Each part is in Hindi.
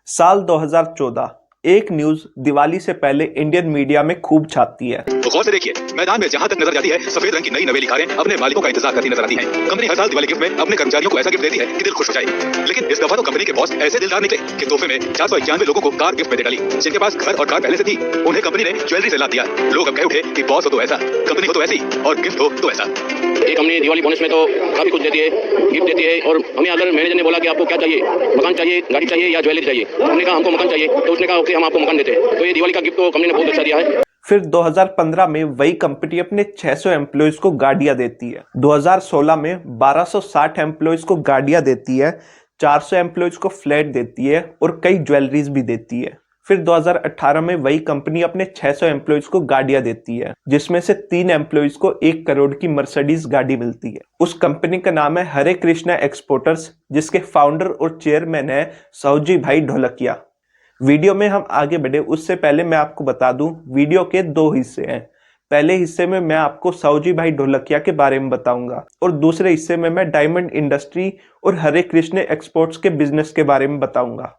साल 2014 एक न्यूज दिवाली से पहले इंडियन मीडिया में खूब छाती है। तो गौर से देखिए, मैदान में जहां तक नजर जाती है सफेद रंग की नई नवेली कारें अपने मालिकों का इंतजार करती नजर आती हैं। कंपनी हर साल दिवाली गिफ्ट में अपने कर्मचारियों को ऐसा गिफ्ट देती है कि दिल खुश हो जाए। लेकिन इस दफा तो कंपनी के बॉस ऐसे दिलदार निकले कि तोहफे में 491 लोगों को कार गिफ्ट में दे डाली। जिनके पास घर और कार पहले से थी, उन्हें कंपनी ने ज्वेलरी से लाद दिया। लोग अब कह उठे कि बॉस हो तो ऐसा, कंपनी हो तो ऐसी और गिफ्ट हो तो ऐसा। एक हमने दिवाली बोनस में तो काफी कुछ देती है, गिफ्ट देती है। और हमें अगर मैनेजर ने बोला कि आपको क्या चाहिए, मकान चाहिए, गाड़ी चाहिए या ज्वेलरी चाहिए, हमने कहा हमको मकान चाहिए, तो उसने कहा ओके हम आपको मकान देते हैं। तो ये दिवाली का गिफ्ट तो कंपनी ने बहुत अच्छा दिया है। फिर 2015 में वही कंपनी अपने 600 एम्प्लॉयज को गाड़ियां देती है। 2016 में 1260 एम्प्लॉयज को गाड़ियां देती है, 400 एम्प्लॉयज को फ्लैट देती है और कई ज्वेलरीज भी देती है। फिर 2018 में वही कंपनी अपने 600 एम्प्लॉयज को गाड़ियां देती है, जिसमें से 3 एम्प्लॉयज को 1 करोड़ की मर्सिडीज गाड़ी मिलती है। उस कंपनी का नाम है हरे कृष्णा एक्सपोर्टर्स, जिसके फाउंडर और चेयरमैन है सावजी भाई ढोलकिया। वीडियो में हम आगे बढ़े उससे पहले मैं आपको बता दूं, वीडियो के 2 हिस्से हैं। पहले हिस्से में मैं आपको सावजी भाई ढोलकिया के बारे में बताऊंगा और दूसरे हिस्से में मैं डायमंड इंडस्ट्री और हरे कृष्ण एक्सपोर्ट्स के बिजनेस के बारे में बताऊंगा।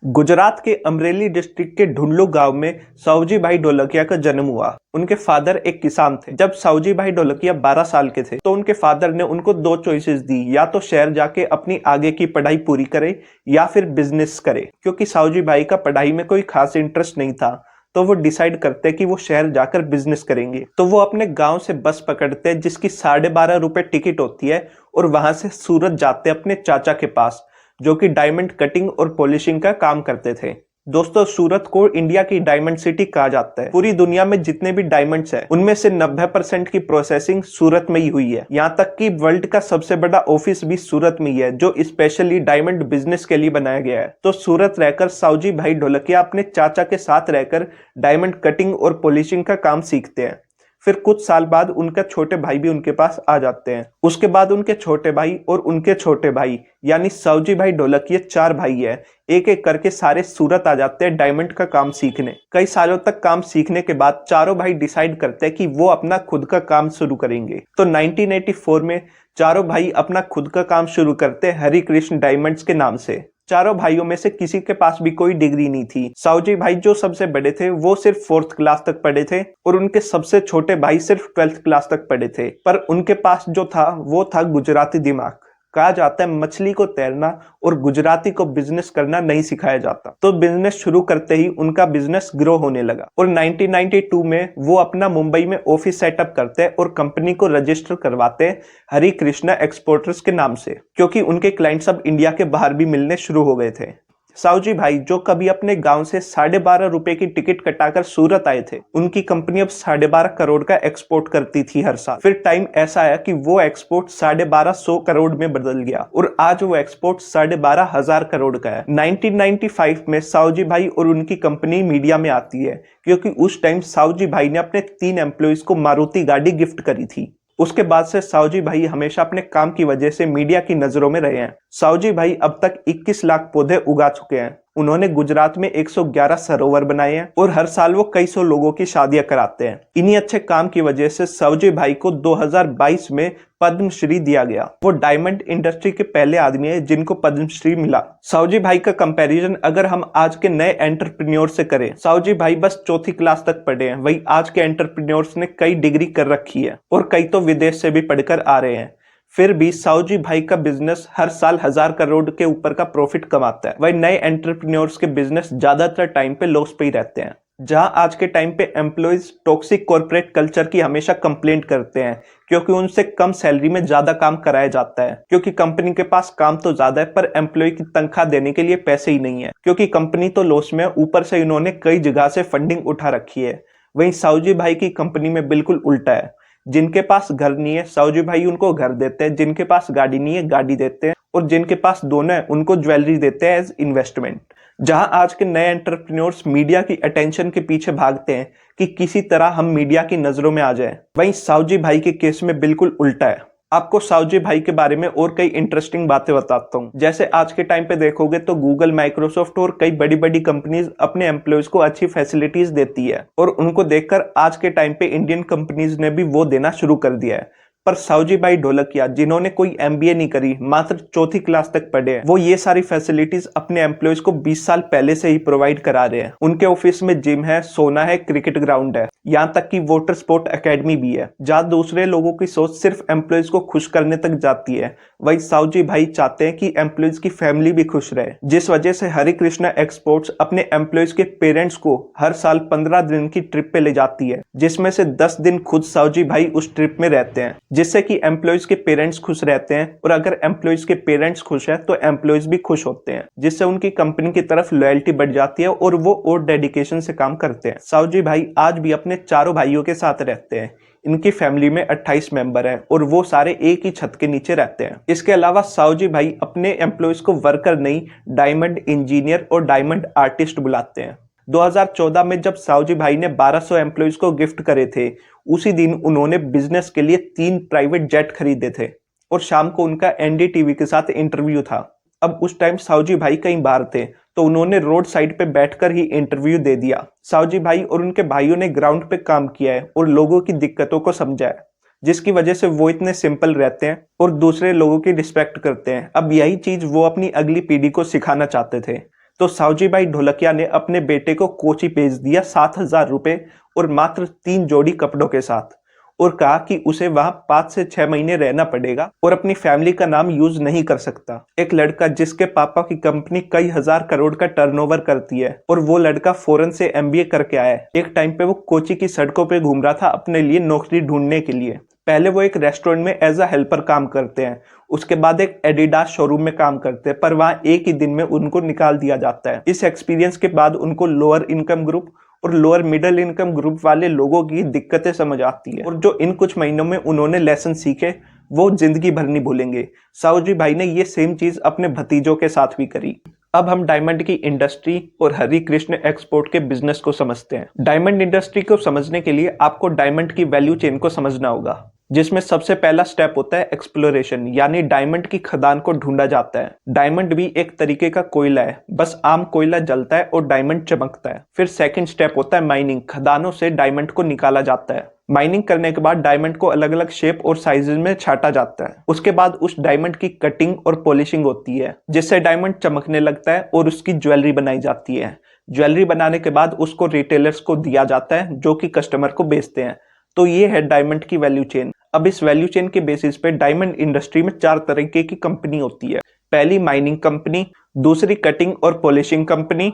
गुजरात के अमरेली डिस्ट्रिक्ट के ढुंडलू गांव में सावजी भाई ढोलकिया का जन्म हुआ। उनके फादर एक किसान थे। जब सावजी भाई ढोलकिया 12 साल के थे तो उनके फादर ने उनको 2 चॉइसेस दी, या तो शहर जाके अपनी आगे की पढ़ाई पूरी करे या फिर बिजनेस करे। क्योंकि सावजी भाई का पढ़ाई में कोई खास इंटरेस्ट नहीं था, तो वो डिसाइड करते कि वो शहर जाकर बिजनेस करेंगे। तो वो अपने गांव से बस पकड़ते जिसकी 12.5 रुपए टिकट होती है और वहां से सूरत जाते अपने चाचा के पास, जो कि डायमंड कटिंग और पॉलिशिंग का काम करते थे। दोस्तों, सूरत को इंडिया की डायमंड सिटी कहा जाता है। पूरी दुनिया में जितने भी डायमंड्स हैं, उनमें से 90% की प्रोसेसिंग सूरत में ही हुई है। यहाँ तक कि वर्ल्ड का सबसे बड़ा ऑफिस भी सूरत में ही है, जो स्पेशली डायमंड बिजनेस के लिए बनाया गया है। तो सूरत रहकर सावजी भाई ढोलकिया अपने चाचा के साथ रहकर डायमंड कटिंग और पॉलिशिंग का काम सीखते हैं। फिर कुछ साल बाद उनका छोटे भाई भी उनके पास आ जाते हैं। उसके बाद उनके छोटे भाई और उनके छोटे भाई यानी सावजी भाई ढोलकिया 4 भाई है, एक एक करके सारे सूरत आ जाते हैं डायमंड का काम सीखने। कई सालों तक काम सीखने के बाद चारों भाई डिसाइड करते हैं कि वो अपना खुद का काम शुरू करेंगे। तो 1984 में चारों भाई अपना खुद का काम शुरू करते हैं हरि कृष्ण डायमंड्स के नाम से। चारों भाइयों में से किसी के पास भी कोई डिग्री नहीं थी। सावजी भाई जो सबसे बड़े थे वो सिर्फ 4th क्लास तक पढ़े थे और उनके सबसे छोटे भाई सिर्फ 12th क्लास तक पढ़े थे। पर उनके पास जो था वो था गुजराती दिमाग। कहा जाता है मछली को तैरना और गुजराती को बिजनेस करना नहीं सिखाया जाता। तो बिजनेस शुरू करते ही उनका बिजनेस ग्रो होने लगा और 1992 में वो अपना मुंबई में ऑफिस सेटअप करते हैं और कंपनी को रजिस्टर करवाते हैं हरि कृष्णा एक्सपोर्टर्स के नाम से, क्योंकि उनके क्लाइंट्स अब इंडिया के बाहर भी मिलने शुरू हो गए थे। सावजी भाई जो कभी अपने गांव से 12.5 रुपए की टिकट कटाकर सूरत आए थे, उनकी कंपनी अब 12.5 करोड़ का एक्सपोर्ट करती थी हर साल। फिर टाइम ऐसा आया कि वो एक्सपोर्ट 1250 करोड़ में बदल गया और आज वो एक्सपोर्ट 12,500 करोड़ का है। 1995 में सावजी भाई और उनकी कंपनी मीडिया में आती है, क्योंकि उस टाइम सावजी भाई ने अपने 3 एम्प्लॉइज को मारुति गाड़ी गिफ्ट करी थी। उसके बाद से सावजी भाई हमेशा अपने काम की वजह से मीडिया की नजरों में रहे हैं। सावजी भाई अब तक 21 लाख पौधे उगा चुके हैं। उन्होंने गुजरात में 111 सरोवर बनाए हैं और हर साल वो कई सौ लोगों की शादियां कराते हैं। इन्हीं अच्छे काम की वजह से सावजी भाई को 2022 में पद्मश्री दिया गया। वो डायमंड इंडस्ट्री के पहले आदमी है जिनको पद्मश्री मिला। सावजी भाई का कंपैरिजन अगर हम आज के नए एंटरप्रेन्योर से करें, सावजी भाई बस 4th क्लास तक पढ़े हैं, वही आज के एंटरप्रेन्योर्स ने कई डिग्री कर रखी है और कई तो विदेश से भी पढ़कर आ रहे हैं। फिर भी सावजी भाई का बिजनेस हर साल 1000 करोड़ के ऊपर का प्रॉफिट कमाता है। वही नए एंटरप्रेन्योर्स के बिजनेस ज्यादातर टाइम पे लॉस पे ही रहते हैं। जहां आज के टाइम पे एम्प्लॉइज टॉक्सिक कॉर्पोरेट कल्चर की हमेशा कंप्लेंट करते हैं, क्योंकि उनसे कम सैलरी में ज्यादा काम कराया जाता है। क्योंकि कंपनी के पास काम तो ज्यादा है पर एम्प्लॉय की तनख्वाह देने के लिए पैसे ही नहीं है। क्योंकि कंपनी तो लॉस में है, ऊपर से इन्होंने कई जगह से फंडिंग उठा रखी है। वहीं सावजी भाई की कंपनी में बिल्कुल उल्टा है। जिनके पास घर नहीं है, सावजी भाई उनको घर देते हैं। जिनके पास गाड़ी नहीं है, गाड़ी देते हैं। और जिनके पास दोनों है, उनको ज्वेलरी देते हैं एज इन्वेस्टमेंट। जहां आज के नए एंटरप्रेन्योर्स मीडिया की अटेंशन के पीछे भागते हैं कि किसी तरह हम मीडिया की नजरों में आ जाएं, वहीं सावजी भाई के केस में बिल्कुल उल्टा है। आपको सावजी भाई के बारे में और कई इंटरेस्टिंग बातें बताता हूँ। जैसे आज के टाइम पे देखोगे तो गूगल, माइक्रोसॉफ्ट और कई बड़ी बड़ी कंपनीज अपने एम्प्लॉयज को अच्छी फैसिलिटीज देती है और उनको देखकर आज के टाइम पे इंडियन कंपनीज ने भी वो देना शुरू कर दिया है। पर सावजी भाई ढोलकिया जिन्होंने कोई MBA नहीं करी, मात्र 4th क्लास तक पढ़े हैं, वो ये सारी फैसिलिटीज अपने एम्प्लॉयज को 20 साल पहले से ही प्रोवाइड करा रहे हैं। उनके ऑफिस में जिम है, सोना है, क्रिकेट ग्राउंड है, यहाँ तक कि वाटर स्पोर्ट एकेडमी भी है। जहाँ दूसरे लोगों की सोच सिर्फ एम्प्लॉयज को खुश करने तक जाती है, वही सावजी भाई चाहते हैं कि एम्प्लॉयज की फैमिली भी खुश रहे, जिस वजह से हरे कृष्णा एक्सपोर्ट्स अपने एम्प्लॉयज के पेरेंट्स को हर साल 15 दिन की ट्रिप पे ले जाती है, जिसमें से 10 दिन खुद सावजी भाई उस ट्रिप में रहते हैं, जिससे कि एम्प्लॉयज के पेरेंट्स खुश रहते हैं। और अगर एम्प्लॉयज के पेरेंट्स खुश है तो एम्प्लॉयज भी खुश होते हैं, जिससे उनकी कंपनी की तरफ लॉयल्टी बढ़ जाती है और वो और डेडिकेशन से काम करते हैं। सावजी भाई आज भी अपने चारों भाइयों के साथ रहते हैं। इनकी फैमिली में 28 मेंबर हैं और वो सारे एक ही छत के नीचे रहते हैं। इसके अलावा सावजी भाई अपने एम्प्लॉयज को वर्कर नहीं, डायमंड इंजीनियर और डायमंड आर्टिस्ट बुलाते हैं। 2014 में जब सावजी भाई ने 1200 एम्प्लॉयज को गिफ्ट करे थे, उसी दिन उन्होंने बिजनेस के लिए 3 प्राइवेट जेट खरीदे थे और शाम को उनका NDTV के साथ इंटरव्यू था। अब उस टाइम सावजी भाई कहीं बाहर थे, तो उन्होंने रोड साइड पे बैठकर ही इंटरव्यू दे दिया। सावजी भाई और उनके भाइयों ने ग्राउंड पे काम किया है और लोगों की दिक्कतों को समझा है, जिसकी वजह से वो इतने सिंपल रहते हैं और दूसरे लोगों की रिस्पेक्ट करते हैं। अब यही चीज वो अपनी अगली पीढ़ी को सिखाना चाहते थे, तो सावजी भाई ढोलकिया ने अपने बेटे को कोची भेज दिया 7,000 रुपए और मात्र 3 जोड़ी कपड़ों के साथ, और कहा कि उसे वहां 5 से 6 महीने रहना पड़ेगा और अपनी फैमिली का नाम यूज नहीं कर सकता। एक लड़का जिसके पापा की कंपनी कई हजार करोड़ का टर्नओवर करती है और वो लड़का फॉरेन से MBA करके आया है। एक टाइम पे वो कोची की सड़कों पे घूम रहा था अपने लिए नौकरी ढूंढने के लिए। पहले वो एक रेस्टोरेंट में एज अ हेल्पर काम करते हैं, उसके बाद एक एडिडास शोरूम में काम करते हैं, पर वहां एक ही दिन में उनको निकाल दिया जाता है। इस एक्सपीरियंस के बाद उनको लोअर इनकम ग्रुप और लोअर मिडिल इनकम ग्रुप वाले लोगों की दिक्कतें समझ आती है और जो इन कुछ महीनों में उन्होंने लेसन सीखे वो जिंदगी भर नहीं भूलेंगे। सावजी भाई ने ये सेम चीज अपने भतीजों के साथ भी करी। अब हम डायमंड की इंडस्ट्री और हरि कृष्ण एक्सपोर्ट के बिजनेस को समझते हैं। डायमंड इंडस्ट्री को समझने के लिए आपको डायमंड की वैल्यू चेन को समझना होगा, जिसमें सबसे पहला स्टेप होता है एक्सप्लोरेशन, यानी डायमंड की खदान को ढूंढा जाता है। डायमंड भी एक तरीके का कोयला है, बस आम कोयला जलता है और डायमंड चमकता है। फिर सेकंड स्टेप होता है माइनिंग, खदानों से डायमंड को निकाला जाता है। माइनिंग करने के बाद डायमंड को अलग अलग शेप और साइजेस में छाटा जाता है। उसके बाद उस डायमंड की कटिंग और पॉलिशिंग होती है, जिससे डायमंड चमकने लगता है और उसकी ज्वेलरी बनाई जाती है। ज्वेलरी बनाने के बाद उसको रिटेलर्स को दिया जाता है, जो कि कस्टमर को बेचते हैं। तो ये है डायमंड की वैल्यू चेन। अब इस वैल्यू चेन के बेसिस पे डायमंड इंडस्ट्री में 4 तरीके की कंपनी होती है। पहली माइनिंग कंपनी, दूसरी कटिंग और पॉलिशिंग कंपनी,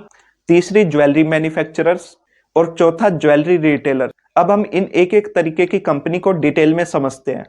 तीसरी ज्वेलरी मैन्युफैक्चरर्स और चौथा ज्वेलरी रिटेलर। अब हम इन एक एक तरीके की कंपनी को डिटेल में समझते हैं।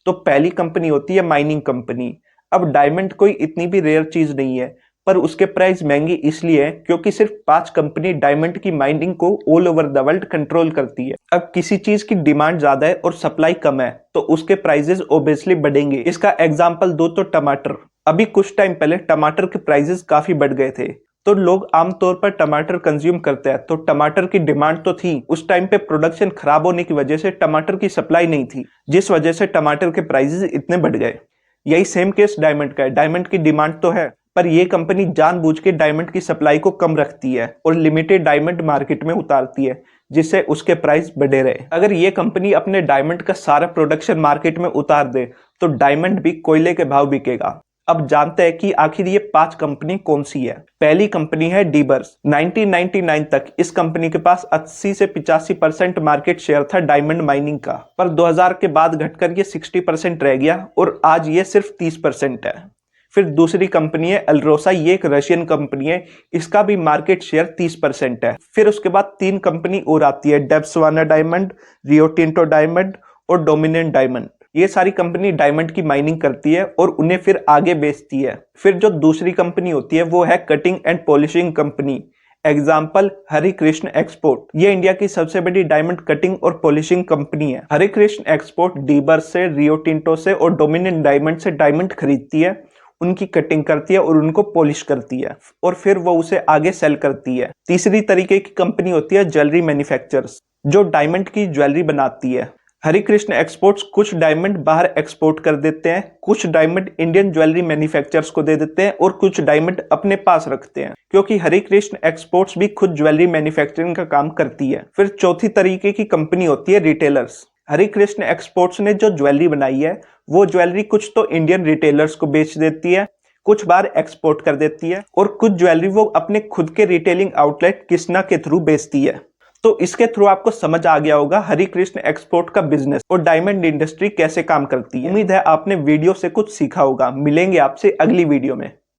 तो पहली कंपनी होती है माइनिंग कंपनी। अब डायमंड कोई इतनी भी रेयर चीज नहीं है, पर उसके प्राइस महंगी इसलिए है क्योंकि सिर्फ 5 कंपनी डायमंड की माइनिंग को all over the world control करती है। अब किसी चीज की डिमांड ज्यादा है और सप्लाई कम है तो उसके प्राइसेस ऑब्वियसली बढ़ेंगे। इसका एग्जांपल दो तो टमाटर। अभी कुछ टाइम पहले टमाटर के प्राइसेस काफी बढ़ गए थे, तो लोग आमतौर पर टमाटर कंज्यूम करते हैं, तो टमाटर की डिमांड तो थी। उस टाइम पे प्रोडक्शन खराब होने की वजह से टमाटर की सप्लाई नहीं थी, जिस वजह से टमाटर के प्राइसेस इतने बढ़ गए। यही सेम केस डायमंड का है। डायमंड की डिमांड तो है, पर यह कंपनी जानबूझ के डायमंड की सप्लाई को कम रखती है और लिमिटेड डायमंड मार्केट में उतारती है, जिससे उसके प्राइस बढ़े रहे। अगर ये कंपनी अपने डायमंड का सारा प्रोडक्शन मार्केट में उतार दे तो डायमंड भी कोयले के भाव बिकेगा। अब जानते हैं कि आखिर ये 5 कंपनी कौन सी है। पहली कंपनी है डीबर्स। 1999 तक इस कंपनी के पास 80 से 85% मार्केट शेयर था डायमंड माइनिंग का, पर 2000 के बाद घटकर ये 60% रह गया और आज ये सिर्फ 30% है। फिर दूसरी कंपनी है अल्रोसा, ये एक रशियन कंपनी है, इसका भी मार्केट शेयर 30% है। फिर उसके बाद 3 कंपनी और आती है, डेप्सवाना डायमंड, रियो टिंटो डायमंड और डोमिनेंट डायमंड। ये सारी कंपनी डायमंड की माइनिंग करती है और उन्हें फिर आगे बेचती है। फिर जो दूसरी कंपनी होती है वो है cutting and polishing company, example Hari Krishna export. ये इंडिया की सबसे बड़ी डायमंड कटिंग और पॉलिशिंग कंपनी है। हरि कृष्ण एक्सपोर्ट डीबर्स से, रियो टिंटो से और डोमिनेंट डायमंड से डायमंड खरीदती है, उनकी कटिंग करती है और उनको पॉलिश करती है और फिर वो उसे आगे सेल करती है। तीसरी तरीके की कंपनी होती है ज्वेलरी मैन्युफैक्चरर्स, जो डायमंड की ज्वेलरी बनाती है। हरि कृष्ण एक्सपोर्ट्स कुछ डायमंड बाहर एक्सपोर्ट कर देते हैं, कुछ डायमंड इंडियन ज्वेलरी मैन्युफैक्चरर्स को दे देते हैं और कुछ डायमंड अपने पास रखते हैं, क्योंकि हरि कृष्ण एक्सपोर्ट्स भी खुद ज्वेलरी मैन्युफैक्चरिंग का काम करती है। फिर चौथी तरीके की कंपनी होती है रिटेलर्स। हरि कृष्ण एक्सपोर्ट्स ने जो ज्वेलरी बनाई है वो ज्वेलरी कुछ तो इंडियन रिटेलर्स को बेच देती है, कुछ बार एक्सपोर्ट कर देती है और कुछ ज्वेलरी वो अपने खुद के रिटेलिंग आउटलेट कृष्णा के थ्रू बेचती है। तो इसके थ्रू आपको समझ आ गया होगा हरि कृष्ण एक्सपोर्ट का बिजनेस और डायमंड इंडस्ट्री कैसे काम करती है। उम्मीद है आपने वीडियो से कुछ सीखा होगा। मिलेंगे आपसे अगली वीडियो में।